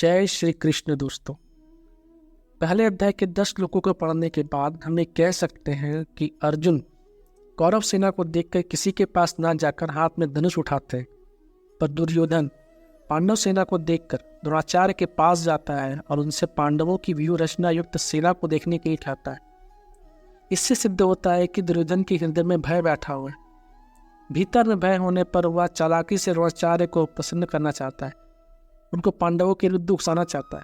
जय श्री कृष्ण दोस्तों। पहले अध्याय के 10 श्लोकों को पढ़ने के बाद हम ये कह सकते हैं कि अर्जुन कौरव सेना को देखकर किसी के पास ना जाकर हाथ में धनुष उठाते हैं, पर दुर्योधन पांडव सेना को देखकर द्रोणाचार्य के पास जाता है और उनसे पांडवों की व्यूह रचना युक्त सेना को देखने के लिए ठाता है। इससे सिद्ध होता है कि दुर्योधन के हृदय में भय बैठा हुआ है। भीतर में भय होने पर वह चालाकी से द्रोणाचार्य को प्रसन्न करना चाहता है, उनको पांडवों के विरुद्ध उकसाना चाहता है।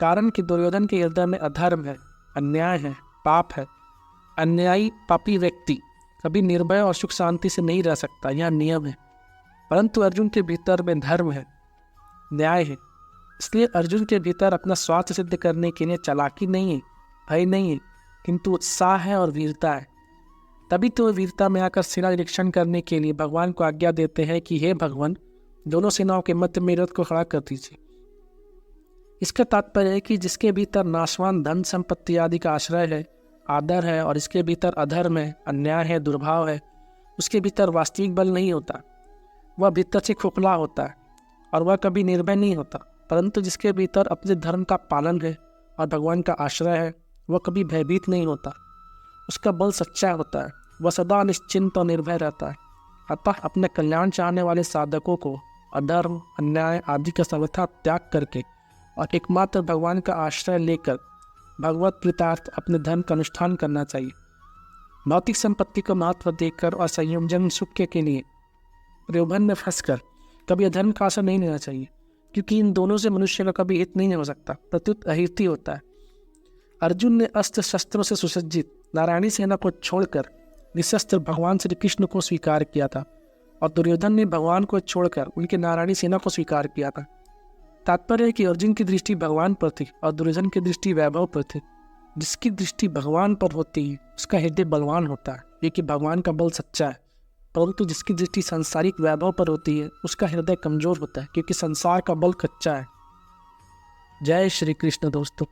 कारण कि दुर्योधन के हृदय में अधर्म है, अन्याय है, पाप है। अन्यायी पापी व्यक्ति कभी निर्भय और सुख शांति से नहीं रह सकता, यह नियम है। परंतु अर्जुन के भीतर में धर्म है, न्याय है। इसलिए अर्जुन के भीतर अपना स्वार्थ सिद्ध करने के लिए चालाकी नहीं है, भय नहीं है, किंतु उत्साह है और वीरता है। तभी तो वीरता में आकर सेना निरीक्षण करने के लिए भगवान को आज्ञा देते हैं कि हे भगवान, दोनों सेनाओं के मध्य में रथ को खड़ा कर दीजिए। इसका तात्पर्य है कि जिसके भीतर नाशवान धन संपत्ति आदि का आश्रय है, आदर है, और इसके भीतर अधर्म है, अन्याय है, दुर्भाव है, उसके भीतर वास्तविक बल नहीं होता। वह भीतर से खोखला होता है और वह कभी निर्भय नहीं होता। परंतु जिसके भीतर अपने धर्म का पालन है और भगवान का आश्रय है, वह कभी भयभीत नहीं होता। उसका बल सच्चा होता है, वह सदा निश्चिंत और निर्भय रहता है। अतः अपने कल्याण चाहने वाले साधकों को अधर्म, अन्याय आदि का सर्वथा त्याग करके और एकमात्र भगवान का आश्रय लेकर भगवत कृतार्थ अपने धर्म का अनुष्ठान करना चाहिए। भौतिक संपत्ति को महत्व देकर और संयोजन सुख के लिए प्रलोभन में फंसकर कभी अधर्म का आश्रय नहीं लेना चाहिए, क्योंकि इन दोनों से मनुष्य का कभी हित नहीं हो सकता, प्रत्युत अहित ही होता है। अर्जुन ने अस्त्र शस्त्रों से सुसज्जित नारायणी सेना को छोड़कर निशस्त्र भगवान श्री कृष्ण को स्वीकार किया था, और दुर्योधन ने भगवान को छोड़कर उनके नारायणी सेना को स्वीकार किया था। तात्पर्य है कि अर्जुन की दृष्टि भगवान पर थी और दुर्योधन की दृष्टि वैभव पर थी। जिसकी दृष्टि भगवान पर होती है उसका हृदय बलवान होता है, ये कि भगवान का बल सच्चा है। परंतु जिसकी दृष्टि सांसारिक वैभव पर होती है उसका हृदय कमजोर होता है, क्योंकि संसार का बल कच्चा है। जय श्री कृष्ण दोस्तों।